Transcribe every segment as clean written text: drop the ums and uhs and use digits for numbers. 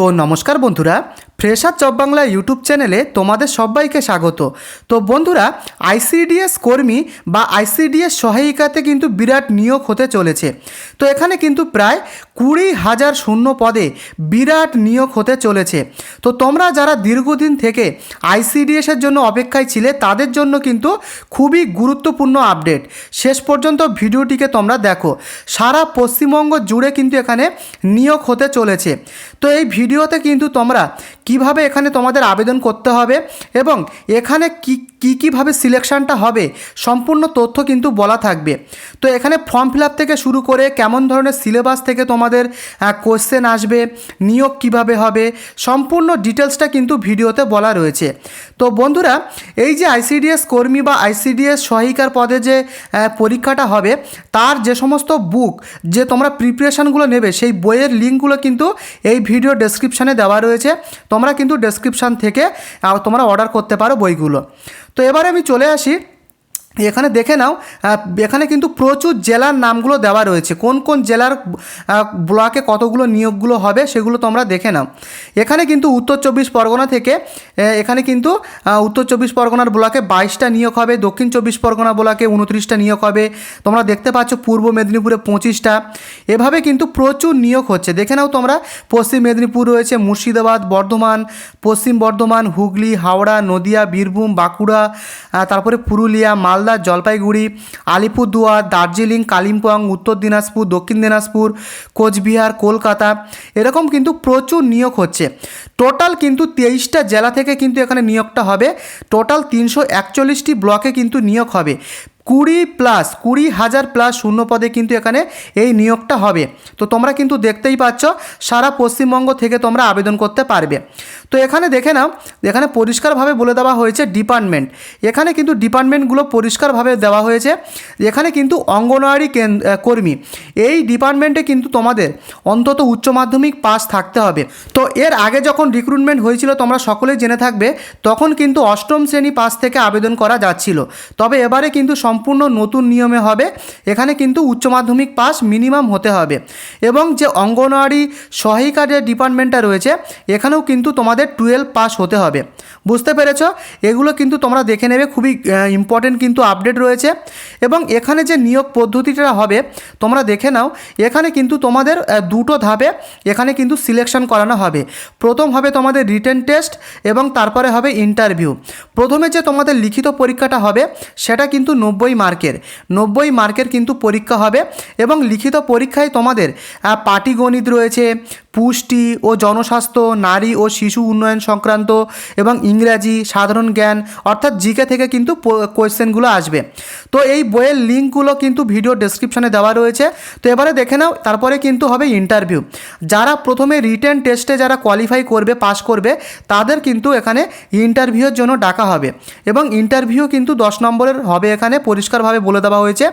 তো নমস্কার বন্ধুরা, ফ্রেশার জব বাংলা ইউটিউব চ্যানেলে তোমাদের সবাইকে স্বাগত। তো বন্ধুরা, আইসিডিএস কর্মী বা আইসিডিএস সহায়িকাতে কিন্তু বিরাট নিয়োগ হতে চলেছে। তো এখানে কিন্তু প্রায় 20,000 শূন্য পদে বিরাট নিয়োগ হতে চলেছে। তো তোমরা যারা দীর্ঘদিন থেকে আইসিডিএসের জন্য অপেক্ষায় ছিলে তাদের জন্য কিন্তু খুবই গুরুত্বপূর্ণ আপডেট। শেষ পর্যন্ত ভিডিওটিকে তোমরা দেখো। সারা পশ্চিমবঙ্গ জুড়ে কিন্তু এখানে নিয়োগ হতে চলেছে। তো এই ভিডিওতে কিন্তু তোমরা কিভাবে এখানে তোমাদের আবেদন করতে হবে এবং এখানে কীভাবে সিলেকশনটা হবে সম্পূর্ণ তথ্য কিন্তু বলা থাকবে। তো এখানে ফর্ম ফিল আপ থেকে শুরু করে কেমন ধরনের সিলেবাস থেকে তোমাদের কোশ্চেন আসবে, নিয়োগ কিভাবে হবে, সম্পূর্ণ ডিটেলসটা কিন্তু ভিডিওতে বলা রয়েছে। তো বন্ধুরা, এই যে আইসিডিএস কর্মী বা আইসিডিএস সহায়িকার পদে যে পরীক্ষাটা হবে তার যে সমস্ত বুক যে তোমরা প্রিপারেশানগুলো নেবে সেই বইয়ের লিঙ্কগুলো কিন্তু এই ভিডিও ডেসক্রিপশানে দেওয়া রয়েছে। তোমরা কিন্তু ডেসক্রিপশান থেকে তোমরা অর্ডার করতে পারো বইগুলো। তো এবারে আমি চলে আসি, এখানে দেখে নাও, এখানে কিন্তু প্রচুর জেলার নামগুলো দেওয়া রয়েছে, কোন কোন জেলার ব্লকে কতগুলো নিয়োগগুলো হবে সেগুলো তোমরা দেখে নাও। এখানে কিন্তু উত্তর 24 পরগনা থেকে এখানে কিন্তু উত্তর 24 পরগনার ব্লকে 22টা নিয়োগ হবে, দক্ষিণ 24 পরগনা ব্লকে 29টা নিয়োগ হবে। তোমরা দেখতে পাচ্ছ পূর্ব মেদিনীপুরে 25টা। এভাবে কিন্তু প্রচুর নিয়োগ হচ্ছে, দেখে নাও তোমরা। পশ্চিম মেদিনীপুর রয়েছে, মুর্শিদাবাদ, বর্ধমান, পশ্চিম বর্ধমান, হুগলি, হাওড়া, নদিয়া, বীরভূম, বাঁকুড়া, তারপরে পুরুলিয়া, মালদা, জলপাইগুড়ি, আলিপুরদুয়ার, দার্জিলিং, কালিম্পং, উত্তর দিনাজপুর, দক্ষিণ দিনাজপুর, কোচবিহার, কলকাতা, এরকম কিন্তু প্রচুর নিয়োগ হচ্ছে। টোটাল কিন্তু 23টা জেলা থেকে কিন্তু এখানে নিয়োগটা হবে। টোটাল 341টি ব্লকে কিন্তু নিয়োগ হবে। 20,000 প্লাস শূন্য পদে কিন্তু এখানে এই নিয়োগটা হবে। তো তোমরা কিন্তু দেখতেই পাচ্ছ সারা পশ্চিমবঙ্গ থেকে তোমরা আবেদন করতে পারবে। তো এখানে দেখে নাও, এখানে পরিষ্কারভাবে বলে দেওয়া হয়েছে ডিপার্টমেন্ট। এখানে কিন্তু ডিপার্টমেন্টগুলো পরিষ্কারভাবে দেওয়া হয়েছে। এখানে কিন্তু অঙ্গনওয়াড়ি কর্মী, এই ডিপার্টমেন্টে কিন্তু তোমাদের অন্তত উচ্চ মাধ্যমিক পাস থাকতে হবে। তো এর আগে যখন রিক্রুটমেন্ট হয়েছিল তোমরা সকলেই জেনে থাকবে, তখন কিন্তু 8ম শ্রেণী পাস থেকে আবেদন করা যাচ্ছিল। তবে এবারে কিন্তু সম্পূর্ণ নতুন নিয়মে হবে। এখানে কিন্তু উচ্চ মাধ্যমিক পাস মিনিমাম হতে হবে। এবং যে অঙ্গনওয়াড়ি সহায়িকা যে ডিপার্টমেন্টটা রয়েছে এখানেও কিন্তু তোমাদের 12 পাস হতে হবে। বুঝতে পেরেছ? এগুলো কিন্তু তোমরা দেখে নেবে, খুবই ইম্পর্টেন্ট কিন্তু আপডেট রয়েছে। এবং এখানে যে নিয়োগ পদ্ধতিটা হবে তোমরা দেখে নাও। এখানে কিন্তু তোমাদের দুটো ধাপে এখানে কিন্তু সিলেকশন করানো হবে। প্রথম হবে তোমাদের রিটেন টেস্ট এবং তারপরে হবে ইন্টারভিউ। প্রথমে যে তোমাদের লিখিত পরীক্ষাটা হবে সেটা কিন্তু 90 মার্কের কিন্তু পরীক্ষা হবে। এবং লিখিত পরীক্ষায় তোমাদের পাটিগণিত রয়েছে, পুষ্টি ও জনস্বাস্থ্য, নারী ও শিশু উন্নয়ন সংক্রান্ত এবং ইংরাজি, সাধারণ জ্ঞান অর্থাৎ জিকে থেকে কিন্তু কোয়েশ্চেনগুলো আসবে। তো এই বইয়ের লিঙ্কগুলো কিন্তু ভিডিও ডেসক্রিপশানে দেওয়া রয়েছে। তো এবারে দেখে নাও, তারপরে কিন্তু হবে ইন্টারভিউ। যারা প্রথমে রিটেন টেস্টে যারা কোয়ালিফাই করবে, পাস করবে, তাদের কিন্তু এখানে ইন্টারভিউর জন্য ডাকা হবে। এবং ইন্টারভিউ কিন্তু 10 নম্বরের হবে। এখানে পরিষ্কারভাবে বলে দেওয়া হয়েছে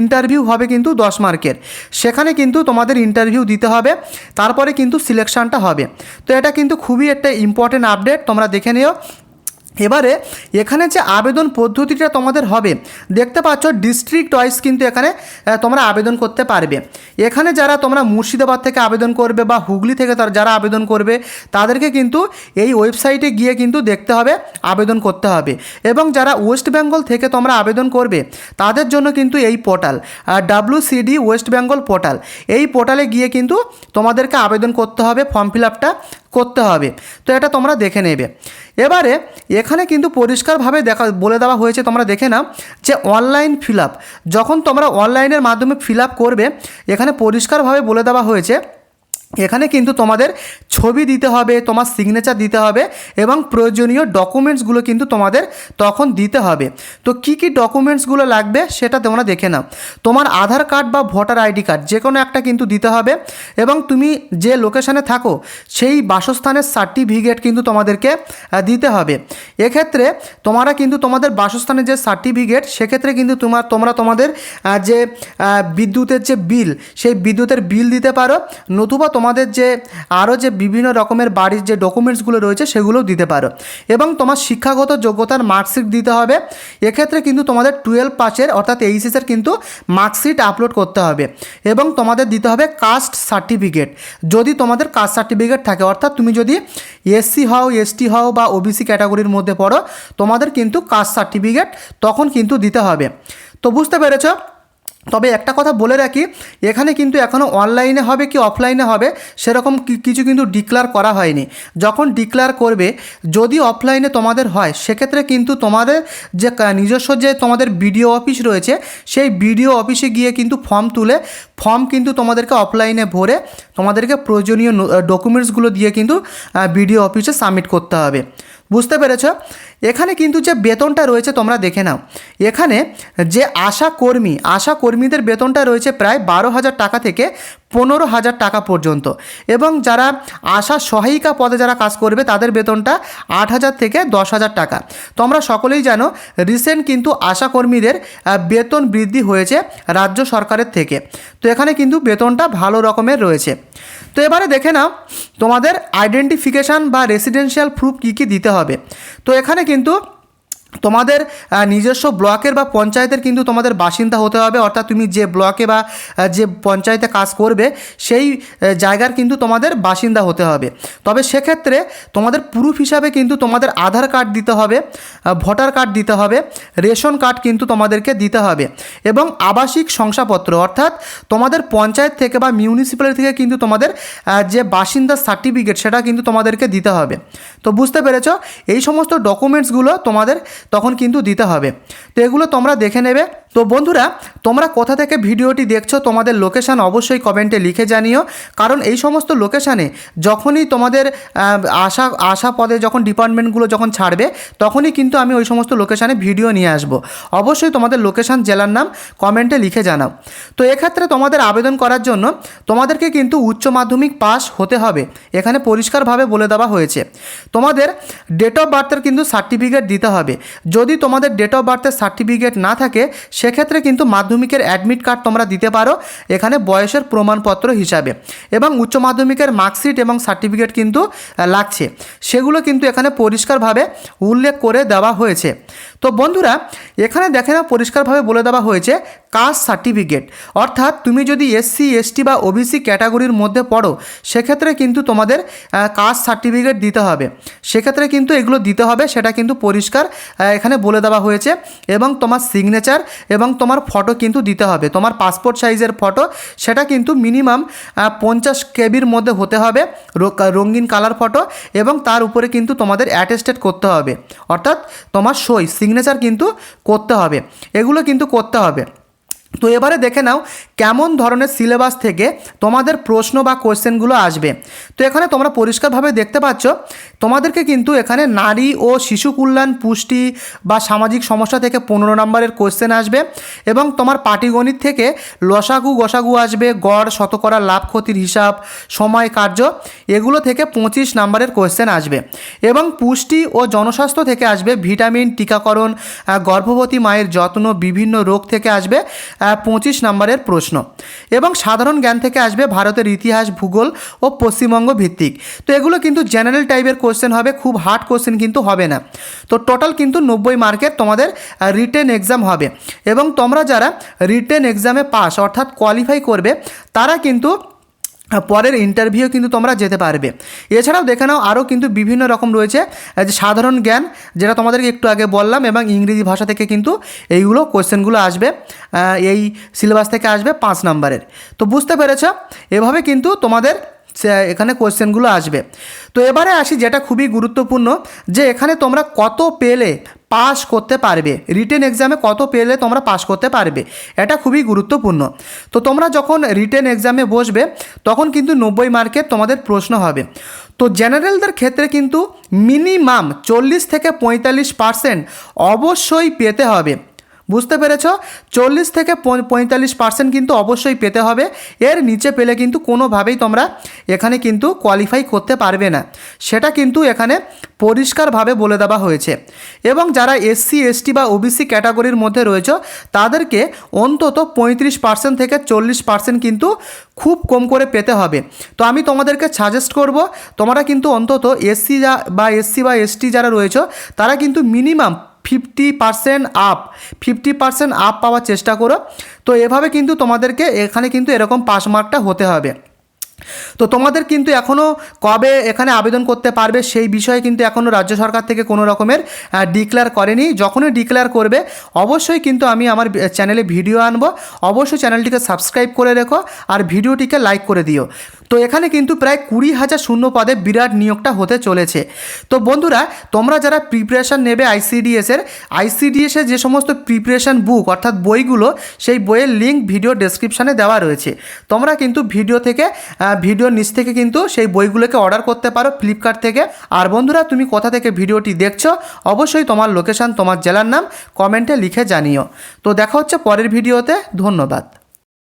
ইন্টারভিউ হবে কিন্তু 10 মার্কের। সেখানে কিন্তু তোমাদের ইন্টারভিউ দিতে হবে, তারপরে কিন্তু সিলেকশনটা হবে। তো এটা কিন্তু খুবই একটা ইম্পর্টেন্ট আপডেট, তোমরা দেখে নিও। এবারে এখানে যে আবেদন পদ্ধতিটা তোমাদের হবে দেখতে পাচ্ছ, ডিস্ট্রিক্ট ওয়াইজ কিন্তু এখানে তোমরা আবেদন করতে পারবে। এখানে যারা তোমরা মুর্শিদাবাদ থেকে আবেদন করবে বা হুগলি থেকে যারা আবেদন করবে তাদেরকে কিন্তু এই ওয়েবসাইটে গিয়ে কিন্তু দেখতে হবে, আবেদন করতে হবে। এবং যারা ওয়েস্ট বেঙ্গল থেকে তোমরা আবেদন করবে তাদের জন্য কিন্তু এই portal WCD West Bengal portal, এই পোর্টালে গিয়ে কিন্তু তোমাদেরকে আবেদন করতে হবে, ফর্ম ফিল আপটা করতে হবে। তো এটা তোমরা দেখে নেবে। এবারে এখানে কিন্তু পরিষ্কারভাবে বলে দেওয়া হয়েছে, তোমরা দেখে নাও, যে অনলাইন ফিল আপ যখন তোমরা অনলাইনের মাধ্যমে ফিল আপ করবে এখানে পরিষ্কারভাবে বলে দেওয়া হয়েছে এখানে কিন্তু তোমাদের ছবি দিতে হবে, তোমার সিগনেচার দিতে হবে এবং প্রয়োজনীয় ডকুমেন্টসগুলো কিন্তু তোমাদের তখন দিতে হবে। তো কী কী ডকুমেন্টসগুলো লাগবে সেটা তোমরা দেখে নাও। তোমার আধার কার্ড বা ভোটার আইডি কার্ড যে কোনো একটা কিন্তু দিতে হবে। এবং তুমি যে লোকেশানে থাকো সেই বাসস্থানের সার্টিফিকেট কিন্তু তোমাদেরকে দিতে হবে। এক্ষেত্রে তোমরা কিন্তু তোমাদের বাসস্থানের যে সার্টিফিকেট সেক্ষেত্রে কিন্তু তোমরা তোমাদের যে বিদ্যুতের যে বিল সেই বিদ্যুতের বিল দিতে পারো, নতুবা তোমাদের যে আরও যে বিভিন্ন রকমের বাড়ির যে ডকুমেন্টসগুলো রয়েছে সেগুলোও দিতে পারো। এবং তোমার শিক্ষাগত যোগ্যতার মার্কশিট দিতে হবে। এক্ষেত্রে কিন্তু তোমাদের 12 পাসের অর্থাৎ এইচএসের কিন্তু মার্কশিট আপলোড করতে হবে। এবং তোমাদের দিতে হবে কাস্ট সার্টিফিকেট, যদি তোমাদের কাস্ট সার্টিফিকেট থাকে, অর্থাৎ তুমি যদি এসসি হও, এসটি হও বা ওবিসি ক্যাটাগরির মধ্যে পড়ো, তোমাদের কিন্তু কাস্ট সার্টিফিকেট তখন কিন্তু দিতে হবে। তো বুঝতে পেরেছো? তবে একটা কথা বলে রাখি, এখানে কিন্তু এখনও অনলাইনে হবে কি অফলাইনে হবে সেরকম কিছু কিন্তু ডিক্লেয়ার করা হয়নি। যখন ডিক্লেয়ার করবে, যদি অফলাইনে তোমাদের হয় সেক্ষেত্রে কিন্তু তোমাদের যে নিজস্ব যে তোমাদের বিডিও অফিস রয়েছে সেই বিডিও অফিসে গিয়ে কিন্তু ফর্ম কিন্তু তোমাদেরকে অফলাইনে ভরে তোমাদেরকে প্রয়োজনীয় ডকুমেন্টসগুলো দিয়ে কিন্তু বিডিও অফিসে সাবমিট করতে হবে। বুঝতে পেরেছ? এখানে কিন্তু যে বেতনটা রয়েছে তোমরা দেখে নাও। এখানে যে আশা কর্মীদের বেতনটা রয়েছে প্রায় 12,000 টাকা থেকে 15,000 টাকা পর্যন্ত। এবং যারা আশা সহায়িকা পদে যারা কাজ করবে তাদের বেতনটা 8,000 থেকে 10,000 টাকা। তোমরা সকলেই জানো রিসেন্ট কিন্তু আশা কর্মীদের বেতন বৃদ্ধি হয়েছে রাজ্য সরকারের থেকে। তো এখানে কিন্তু বেতনটা ভালো রকমের রয়েছে। তো এবারে দেখে নাও তোমাদের আইডেন্টিফিকেশান বা রেসিডেন্সিয়াল প্রুফ কী কী দিতে হবে। তো এখানে কিন্তু তোমাদের নিজস্ব ব্লকের বা পঞ্চায়েতের কিন্তু তোমাদের বাসিন্দা হতে হবে, অর্থাৎ তুমি যে ব্লকে বা যে পঞ্চায়েতে কাজ করবে সেই জায়গার কিন্তু তোমাদের বাসিন্দা হতে হবে। তবে সেক্ষেত্রে তোমাদের প্রুফ হিসাবে কিন্তু তোমাদের আধার কার্ড দিতে হবে, ভোটার কার্ড দিতে হবে, রেশন কার্ড কিন্তু তোমাদেরকে দিতে হবে এবং আবাসিক শংসাপত্র, অর্থাৎ তোমাদের পঞ্চায়েত থেকে বা মিউনিসিপ্যালিটি থেকে কিন্তু তোমাদের যে বাসিন্দার সার্টিফিকেট সেটা কিন্তু তোমাদেরকে দিতে হবে। তো বুঝতে পেরেছো? এই সমস্ত ডকুমেন্টসগুলো তোমাদের তখন কিন্তু দিতে হবে। তো এগুলো তোমরা দেখে নেবে। তো বন্ধুরা, তোমরা কোথা থেকে ভিডিওটি দেখছো তোমাদের লোকেশান অবশ্যই কমেন্টে লিখে জানিও, কারণ এই সমস্ত লোকেশানে যখনই তোমাদের আশা পদে যখন ডিপার্টমেন্টগুলো যখন ছাড়বে তখনই কিন্তু আমি ওই সমস্ত লোকেশানে ভিডিও নিয়ে আসব। অবশ্যই তোমাদের লোকেশান, জেলার নাম কমেন্টে লিখে জানাও। তো এক্ষেত্রে তোমাদের আবেদন করার জন্য তোমাদেরকে কিন্তু উচ্চ মাধ্যমিক পাস হতে হবে, এখানে পরিষ্কারভাবে বলে দেওয়া হয়েছে। তোমাদের ডেট অফ বার্থের কিন্তু সার্টিফিকেট দিতে হবে। যদি তোমাদের ডেট অফ বার্থের সার্টিফিকেট না থাকে সেক্ষেত্রে কিন্তু মাধ্যমিকের অ্যাডমিট কার্ড তোমরা দিতে পারো এখানে বয়সের প্রমাণপত্র হিসাবে, এবং উচ্চ মাধ্যমিকের মার্কশিট এবং সার্টিফিকেট কিন্তু লাগছে, সেগুলো কিন্তু এখানে পরিষ্কারভাবে উল্লেখ করে দেওয়া হয়েছে। তো বন্ধুরা, এখানে দেখে না পরিষ্কারভাবে বলে দেওয়া হয়েছে কাস্ট সার্টিফিকেট, অর্থাৎ তুমি যদি এসসি, এসটি বা ওবিসি ক্যাটাগরির মধ্যে পড়ো সেক্ষেত্রে কিন্তু তোমাদের কাস্ট সার্টিফিকেট দিতে হবে। সেক্ষেত্রে কিন্তু এগুলো দিতে হবে, সেটা কিন্তু পরিষ্কার এখানে বলে দেওয়া হয়েছে। এবং তোমার সিগনেচার এবং তোমার ফটো কিন্তু দিতে হবে, তোমার পাসপোর্ট সাইজের ফটো, সেটা কিন্তু মিনিমাম 50 কেবির মধ্যে হতে হবে, রঙিন কালার ফটো, এবং তার উপরে কিন্তু তোমাদের অ্যাটেস্টেড করতে হবে, অর্থাৎ তোমার সই সিগনেচার কিন্তু করতে হবে, এগুলো কিন্তু করতে হবে। তো এবারে দেখে নাও কেমন ধরনের সিলেবাস থেকে তোমাদের প্রশ্ন বা কোশ্চেনগুলো আসবে। তো এখানে তোমরা পরিষ্কারভাবে দেখতে পাচ্ছ তোমাদেরকে কিন্তু এখানে নারী ও শিশু কল্যাণ, পুষ্টি বা সামাজিক সমস্যা থেকে 15 নম্বরের কোশ্চেন আসবে, এবং তোমার পাটিগণিত থেকে লসাগু গসাগু আসবে, গড়, শতকরা, লাভ ক্ষতির হিসাব, সময়, কার্য, এগুলো থেকে 25 নম্বরের কোশ্চেন আসবে। এবং পুষ্টি ও জনস্বাস্থ্য থেকে আসবে ভিটামিন, টিকাকরণ, গর্ভবতী মায়ের যত্ন, বিভিন্ন রোগ থেকে আসবে 25 নম্বরের প্রশ্ন। এবং সাধারণ জ্ঞান থেকে আসবে ভারতের ইতিহাস, ভূগোল ও পশ্চিমবঙ্গ ভিত্তিক। তো এগুলো কিন্তু জেনারেল টাইপের কোশ্চেন হবে, খুব হার্ড কোশ্চেন কিন্তু হবে না। তো টোটাল কিন্তু 90 মার্কের তোমাদের রিটেন এক্সাম হবে, এবং তোমরা যারা রিটেন এক্সামে পাস অর্থাৎ কোয়ালিফাই করবে তারা কিন্তু পরের ইন্টারভিউ কিন্তু তোমরা যেতে পারবে। এছাড়াও দেখে নাও আরও কিন্তু বিভিন্ন রকম রয়েছে, যে সাধারণ জ্ঞান যেটা তোমাদেরকে একটু আগে বললাম, এবং ইংরেজি ভাষা থেকে কিন্তু এইগুলো কোশ্চেনগুলো আসবে, এই সিলেবাস থেকে আসবে 5 নম্বরের। তো বুঝতে পেরেছ? এভাবে কিন্তু তোমাদের এখানে কোশ্চেনগুলো আসবে। তো এবারে আসি যেটা খুবই গুরুত্বপূর্ণ, যে এখানে তোমরা কত পেলে পাস করতে পারবে, রিটেন এক্সামে কত পেলে তোমরা পাস করতে পারবে, এটা খুবই গুরুত্বপূর্ণ। তো তোমরা যখন রিটেন এক্সামে বসবে তখন কিন্তু 90 মার্কের তোমাদের প্রশ্ন হবে। তো জেনারেলদের ক্ষেত্রে কিন্তু মিনিমাম 40 থেকে 45% অবশ্যই পেতে হবে। বুঝতে পেরেছো? 40 থেকে 45% কিন্তু অবশ্যই পেতে হবে। এর নিচে পেলে কিন্তু কোনোভাবেই তোমরা এখানে কিন্তু কোয়ালিফাই করতে পারবে না, সেটা কিন্তু এখানে পরিষ্কারভাবে বলে দেওয়া হয়েছে। এবং যারা এসসি এসটি বা ওবিসি ক্যাটাগরির মধ্যে রয়েছে তাদেরকে অন্তত 35% থেকে 40% কিন্তু খুব কম করে পেতে হবে। তো আমি তোমাদেরকে সাজেস্ট করব তোমরা কিন্তু অন্তত এসসি বা এসটি যারা রয়েছে তারা কিন্তু মিনিমাম 50% আপ পাওয়ার চেষ্টা করো। তো এভাবে কিন্তু তোমাদেরকে এখানে কিন্তু এরকম পাস মার্কটা হতে হবে। তো তোমাদের কিন্তু এখনও কবে এখানে আবেদন করতে পারবে সেই বিষয়ে কিন্তু এখনও রাজ্য সরকার থেকে কোনো রকমের ডিক্লেয়ার করেনি। যখনই ডিক্লেয়ার করবে অবশ্যই কিন্তু আমি আমার চ্যানেলে ভিডিও আনবো। অবশ্যই চ্যানেলটিকে সাবস্ক্রাইব করে রেখো আর ভিডিওটিকে লাইক করে দিও। তো এখানে কিন্তু প্রায় 20,000 শূন্য পদে বিরাট নিয়োগটা হতে চলেছে। তো বন্ধুরা, তোমরা যারা প্রিপারেশান নেবে আইসিডিএসের যে সমস্ত প্রিপারেশান বুক অর্থাৎ বইগুলো, সেই বইয়ের লিঙ্ক ভিডিও ডেসক্রিপশানে দেওয়া রয়েছে। তোমরা কিন্তু ভিডিওর নিচ থেকে কিন্তু সেই বইগুলোকে অর্ডার করতে পারো ফ্লিপকার্ট থেকে। আর বন্ধুরা, তুমি কোথা থেকে ভিডিওটি দেখছো অবশ্যই তোমার লোকেশান, তোমার জেলার নাম কমেন্টে লিখে জানিও। তো দেখা হচ্ছে পরের ভিডিওতে। ধন্যবাদ।